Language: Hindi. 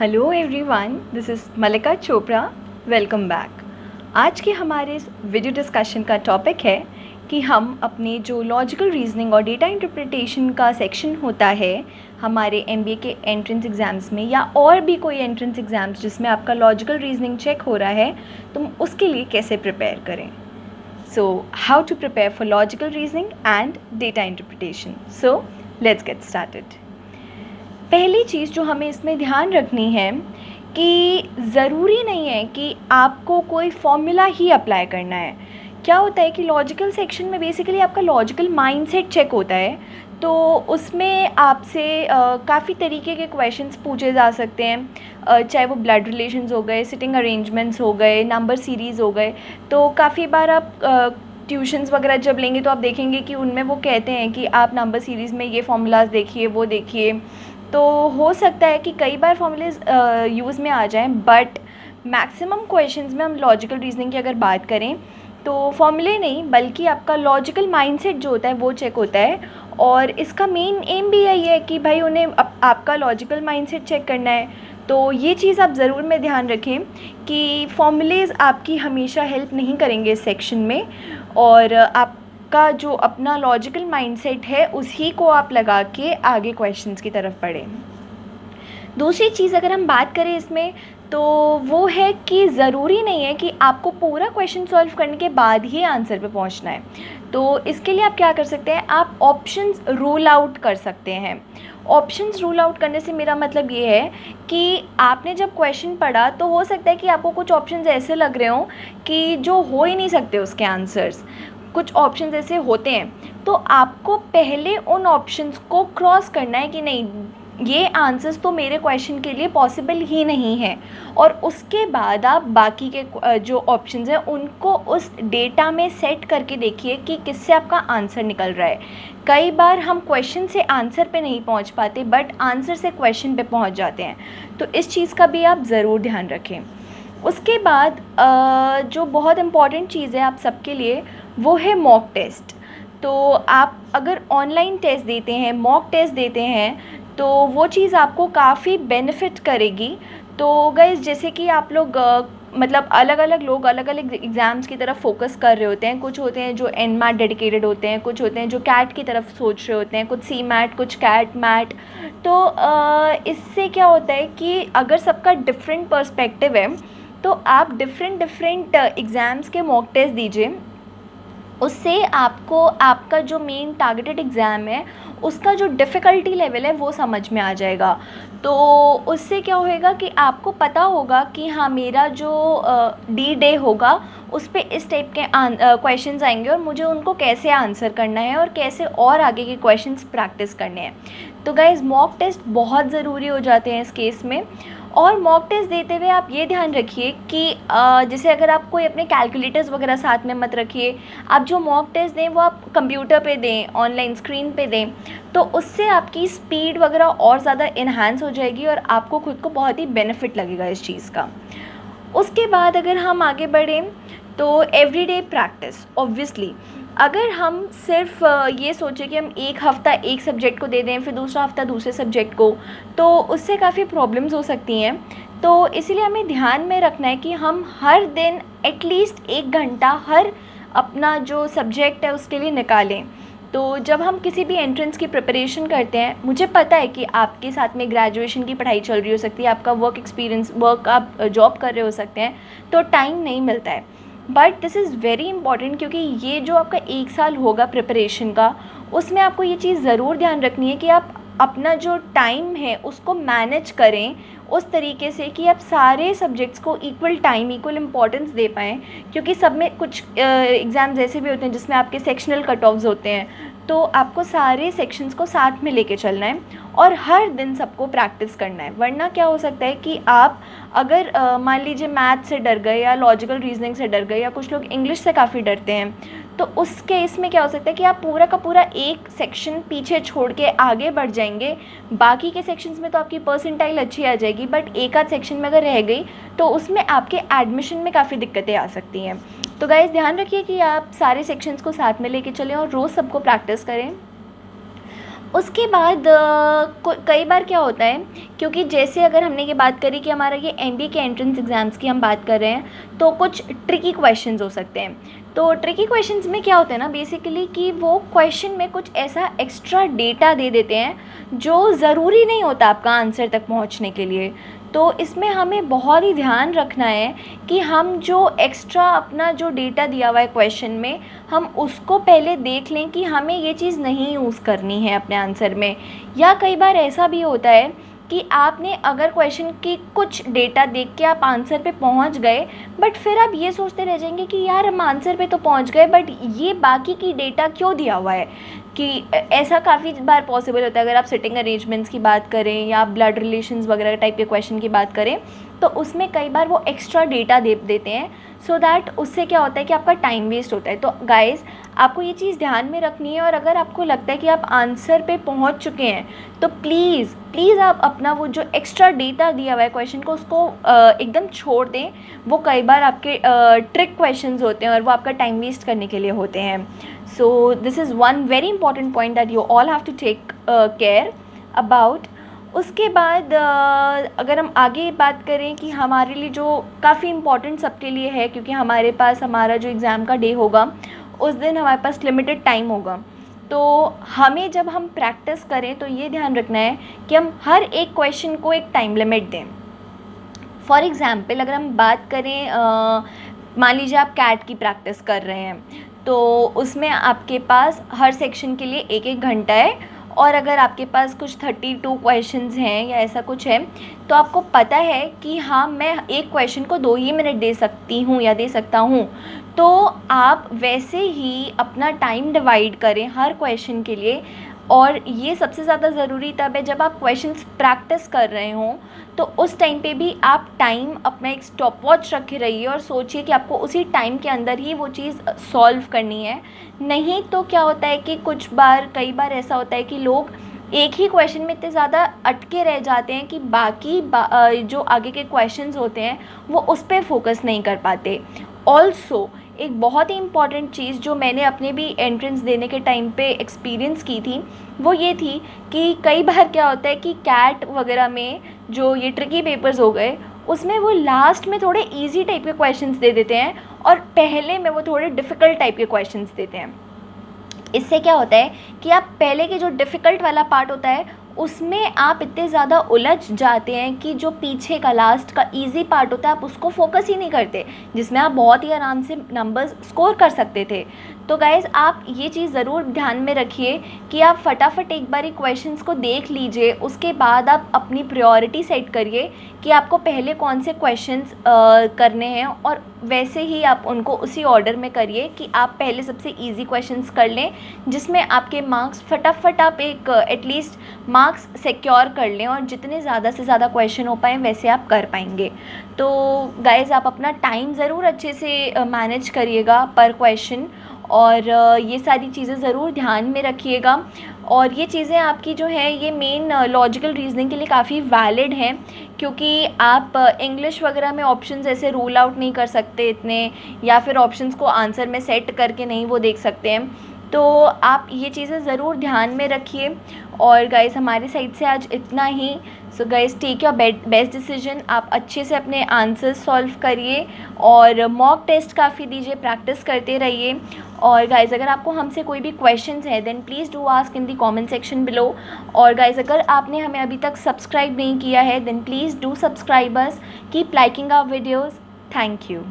Hello everyone, this is Malika Chopra. Welcome back. आज के हमारे इस वीडियो डिस्कशन का टॉपिक है कि हम अपने जो लॉजिकल रीजनिंग और डेटा इंटरप्रिटेशन का सेक्शन होता है हमारे एमबीए के एंट्रेंस एग्ज़ाम्स में या और भी कोई एंट्रेंस एग्ज़ाम्स जिसमें आपका लॉजिकल रीजनिंग चेक हो रहा है, तो उसके लिए कैसे प्रिपेयर करें। So how to prepare for logical reasoning and data interpretation. So let's get started. पहली चीज़ जो हमें इसमें ध्यान रखनी है कि ज़रूरी नहीं है कि आपको कोई फॉर्मूला ही अप्लाई करना है। क्या होता है कि लॉजिकल सेक्शन में बेसिकली आपका लॉजिकल माइंडसेट चेक होता है, तो उसमें आपसे काफ़ी तरीके के क्वेश्चंस पूछे जा सकते हैं, चाहे वो ब्लड रिलेशंस हो गए, सिटिंग अरेंजमेंट्स हो गए, नंबर सीरीज़ हो गए। तो काफ़ी बार आप ट्यूशन्स वगैरह जब लेंगे तो आप देखेंगे कि उनमें वो कहते हैं कि आप नंबर सीरीज़ में ये फॉर्मूलाज देखिए, वो देखिए। तो हो सकता है कि कई बार फॉर्मूलेज यूज़ में आ जाएं, बट मैक्सिमम क्वेश्चंस में हम लॉजिकल रीजनिंग की अगर बात करें तो फॉर्मूले नहीं बल्कि आपका लॉजिकल माइंडसेट जो होता है वो चेक होता है। और इसका मेन एम भी यही है कि भाई उन्हें आपका लॉजिकल माइंडसेट चेक करना है। तो ये चीज़ आप ज़रूर में ध्यान रखें कि फॉर्मूलेज आपकी हमेशा हेल्प नहीं करेंगे इस सेक्शन में, और आपका जो अपना लॉजिकल माइंडसेट है उसी को आप लगा के आगे क्वेश्चंस की तरफ बढ़ें। दूसरी चीज़ अगर हम बात करें इसमें तो वो है कि ज़रूरी नहीं है कि आपको पूरा क्वेश्चन सॉल्व करने के बाद ही आंसर पे पहुंचना है। तो इसके लिए आप क्या कर सकते हैं, आप ऑप्शंस रूल आउट कर सकते हैं। ऑप्शंस रूल आउट करने से मेरा मतलब ये है कि आपने जब क्वेश्चन पढ़ा तो हो सकता है कि आपको कुछ ऑप्शंस ऐसे लग रहे हों कि जो हो ही नहीं सकते उसके आंसर्स। कुछ ऑप्शंस ऐसे होते हैं, तो आपको पहले उन ऑप्शंस को क्रॉस करना है कि नहीं, ये आंसर्स तो मेरे क्वेश्चन के लिए पॉसिबल ही नहीं है। और उसके बाद आप बाकी के जो ऑप्शंस हैं उनको उस डेटा में सेट करके देखिए कि किससे आपका आंसर निकल रहा है। कई बार हम क्वेश्चन से आंसर पे नहीं पहुंच पाते, बट आंसर से क्वेश्चन पे पहुंच जाते हैं। तो इस चीज़ का भी आप ज़रूर ध्यान रखें। उसके बाद जो बहुत इम्पॉर्टेंट चीज़ है आप सबके लिए वो है मॉक टेस्ट। तो आप अगर ऑनलाइन टेस्ट देते हैं, मॉक टेस्ट देते हैं, तो वो चीज़ आपको काफ़ी बेनिफिट करेगी। तो गाइस, जैसे कि आप लोग मतलब अलग अलग लोग अलग अलग एग्ज़ाम्स की तरफ फोकस कर रहे होते हैं। कुछ होते हैं जो एनमैट डेडिकेटेड होते हैं, कुछ होते हैं जो कैट की तरफ सोच रहे होते हैं, कुछ सी मैट, कुछ कैट मैट। तो इससे क्या होता है कि अगर सबका डिफरेंट पर्सपेक्टिव है तो आप डिफरेंट एग्ज़ाम्स के मॉक टेस्ट दीजिए। उससे आपको आपका जो मेन टारगेटेड एग्ज़ाम है उसका जो डिफ़िकल्टी लेवल है वो समझ में आ जाएगा। तो उससे क्या होएगा कि आपको पता होगा कि हाँ, मेरा जो डी डे होगा उस पे इस टाइप के क्वेश्चंस आएंगे और मुझे उनको कैसे आंसर करना है और कैसे और आगे के क्वेश्चंस प्रैक्टिस करने हैं। तो गाइज़, मॉक टेस्ट बहुत ज़रूरी हो जाते हैं इस केस में। और मॉक टेस्ट देते हुए आप ये ध्यान रखिए कि जैसे अगर आप कोई अपने कैलकुलेटर्स वगैरह साथ में मत रखिए। आप जो मॉक टेस्ट दें वो आप कंप्यूटर पे दें, ऑनलाइन स्क्रीन पे दें, तो उससे आपकी स्पीड वगैरह और ज़्यादा इन्हांस हो जाएगी और आपको खुद को बहुत ही बेनिफिट लगेगा इस चीज़ का। उसके बाद अगर हम आगे बढ़ें तो एवरीडे प्रैक्टिस। ऑब्वियसली अगर हम सिर्फ ये सोचें कि हम एक हफ़्ता एक सब्जेक्ट को दे दें फिर दूसरा हफ़्ता दूसरे सब्जेक्ट को, तो उससे काफ़ी प्रॉब्लम्स हो सकती हैं। तो इसीलिए हमें ध्यान में रखना है कि हम हर दिन एटलीस्ट 1 घंटा हर अपना जो सब्जेक्ट है उसके लिए निकालें। तो जब हम किसी भी एंट्रेंस की प्रिपरेशन करते हैं, मुझे पता है कि आपके साथ में ग्रेजुएशन की पढ़ाई चल रही हो सकती है, आपका वर्क एक्सपीरियंस, आप जॉब कर रहे हो सकते हैं, तो टाइम नहीं मिलता है। But this is very important, क्योंकि ये जो आपका 1 साल होगा प्रिपरेशन का, उसमें आपको ये चीज़ ज़रूर ध्यान रखनी है कि आप अपना जो टाइम है उसको मैनेज करें उस तरीके से कि आप सारे सब्जेक्ट्स को इक्वल टाइम, इक्वल इम्पॉर्टेंस दे पाएँ। क्योंकि सब में कुछ एग्ज़ाम्स ऐसे भी होते हैं जिसमें आपके सेक्शनल कट ऑफ्स होते हैं, तो आपको सारे सेक्शंस को साथ में लेके चलना है और हर दिन सबको प्रैक्टिस करना है। वरना क्या हो सकता है कि आप अगर मान लीजिए मैथ से डर गए या लॉजिकल रीजनिंग से डर गए, या कुछ लोग इंग्लिश से काफ़ी डरते हैं, तो उस केस में क्या हो सकता है कि आप पूरा का पूरा एक सेक्शन पीछे छोड़ के आगे बढ़ जाएंगे। बाकी के सेक्शंस में तो आपकी परसेंटाइल अच्छी आ जाएगी, बट एक आध सेक्शन में अगर रह गई तो उसमें आपके एडमिशन में काफ़ी दिक्कतें आ सकती हैं। तो गाइज़, ध्यान रखिए कि आप सारे सेक्शंस को साथ में लेके चलें और रोज़ सबको प्रैक्टिस करें। उसके बाद कई बार क्या होता है, क्योंकि जैसे अगर हमने ये बात करी कि हमारा ये एमबीए के एंट्रेंस एग्ज़ाम्स की हम बात कर रहे हैं, तो कुछ ट्रिकी क्वेश्चंस हो सकते हैं। तो ट्रिकी क्वेश्चंस में क्या होता है ना बेसिकली कि वो क्वेश्चन में कुछ ऐसा एक्स्ट्रा डेटा दे देते हैं जो ज़रूरी नहीं होता आपका आंसर तक पहुंचने के लिए। तो इसमें हमें बहुत ही ध्यान रखना है कि हम जो एक्स्ट्रा अपना जो डेटा दिया हुआ है क्वेश्चन में, हम उसको पहले देख लें कि हमें ये चीज़ नहीं यूज़ करनी है अपने आंसर में। या कई बार ऐसा भी होता है कि आपने अगर क्वेश्चन की कुछ डेटा देख के आप आंसर पे पहुंच गए, बट फिर आप ये सोचते रह जाएंगे कि यार हम आंसर पे तो पहुंच गए, बट ये बाकी की डेटा क्यों दिया हुआ है। कि ऐसा काफ़ी बार पॉसिबल होता है। अगर आप सिटिंग अरेंजमेंट्स की बात करें या ब्लड रिलेशंस वगैरह टाइप के क्वेश्चन की बात करें, तो उसमें कई बार वो एक्स्ट्रा डेटा दे देते हैं, सो दैट उससे क्या होता है कि आपका टाइम वेस्ट होता है। तो गाइज़, आपको ये चीज़ ध्यान में रखनी है। और अगर आपको लगता है कि आप आंसर पे पहुंच चुके हैं, तो प्लीज़ आप अपना वो जो एक्स्ट्रा डेटा दिया हुआ है क्वेश्चन को, उसको एकदम छोड़ दें। वो कई बार आपके ट्रिक क्वेश्चंस होते हैं और वो आपका टाइम वेस्ट करने के लिए होते हैं। So this is one very important point that you all have to take care about. उसके बाद अगर हम आगे बात करें कि हमारे लिए जो काफ़ी इम्पॉर्टेंट सबके लिए है, क्योंकि हमारे पास हमारा जो एग्ज़ाम का डे होगा उस दिन हमारे पास लिमिटेड टाइम होगा। तो हमें जब हम प्रैक्टिस करें तो ये ध्यान रखना है कि हम हर एक क्वेश्चन को एक टाइम लिमिट दें। फॉर एग्ज़ाम्पल अगर हम बात करें, मान लीजिए आप कैट की प्रैक्टिस कर रहे हैं, तो उसमें आपके पास हर सेक्शन के लिए 1-1 घंटा है। और अगर आपके पास कुछ 32 क्वेश्चंस हैं या ऐसा कुछ है, तो आपको पता है कि हाँ, मैं एक क्वेश्चन को 2 ही मिनट दे सकती हूँ या दे सकता हूँ। तो आप वैसे ही अपना टाइम डिवाइड करें हर क्वेश्चन के लिए। और ये सबसे ज़्यादा ज़रूरी तब है जब आप क्वेश्चंस प्रैक्टिस कर रहे हों, तो उस टाइम पे भी आप टाइम अपना एक स्टॉप वॉच रखे रहिए और सोचिए कि आपको उसी टाइम के अंदर ही वो चीज़ सॉल्व करनी है। नहीं तो क्या होता है कि कई बार ऐसा होता है कि लोग एक ही क्वेश्चन में इतने ज़्यादा अटके रह जाते हैं कि बाकी जो आगे के क्वेश्चंस होते हैं वो उस पर फोकस नहीं कर पाते। ऑल्सो एक बहुत ही इम्पॉर्टेंट चीज़ जो मैंने अपने भी एंट्रेंस देने के टाइम पे एक्सपीरियंस की थी, वो ये थी कि कई बार क्या होता है कि कैट वगैरह में जो ये ट्रिकी पेपर्स हो गए, उसमें वो लास्ट में थोड़े इजी टाइप के क्वेश्चंस दे देते हैं और पहले में वो थोड़े डिफ़िकल्ट टाइप के क्वेश्चंस देते हैं। इससे क्या होता है कि आप पहले के जो डिफ़िकल्ट वाला पार्ट होता है उसमें आप इतने ज़्यादा उलझ जाते हैं कि जो पीछे का लास्ट का इजी पार्ट होता है आप उसको फोकस ही नहीं करते, जिसमें आप बहुत ही आराम से नंबर्स स्कोर कर सकते थे। तो गाइज़, आप ये चीज़ ज़रूर ध्यान में रखिए कि आप फटाफट एक बारी क्वेश्चंस को देख लीजिए, उसके बाद आप अपनी प्रायोरिटी सेट करिए कि आपको पहले कौन से क्वेश्चंस करने हैं, और वैसे ही आप उनको उसी ऑर्डर में करिए कि आप पहले सबसे इजी क्वेश्चंस कर लें, जिसमें आपके मार्क्स फटाफट आप एक एटलीस्ट मार्क्स सिक्योर कर लें, और जितने ज़्यादा से ज़्यादा क्वेश्चन हो पाएँ वैसे आप कर पाएंगे। तो गाइज़, आप अपना टाइम ज़रूर अच्छे से मैनेज करिएगा पर क्वेश्चन, और ये सारी चीज़ें ज़रूर ध्यान में रखिएगा। और ये चीज़ें आपकी जो है ये मेन लॉजिकल रीजनिंग के लिए काफ़ी वैलिड हैं, क्योंकि आप इंग्लिश वगैरह में ऑप्शंस ऐसे रूल आउट नहीं कर सकते इतने, या फिर ऑप्शंस को आंसर में सेट करके नहीं वो देख सकते हैं। तो आप ये चीज़ें ज़रूर ध्यान में रखिए। और गाइस, हमारी साइड से आज इतना ही। So guys, take your best decision. आप अच्छे से अपने आंसर्स सॉल्व करिए और मॉक टेस्ट काफ़ी दीजिए, प्रैक्टिस करते रहिए। और गाइस, अगर आपको हमसे कोई भी क्वेश्चंस हैं then please do ask in the comment section below. और गाइस, अगर आपने हमें अभी तक सब्सक्राइब नहीं किया है then please do subscribe us, keep liking our videos. Thank you.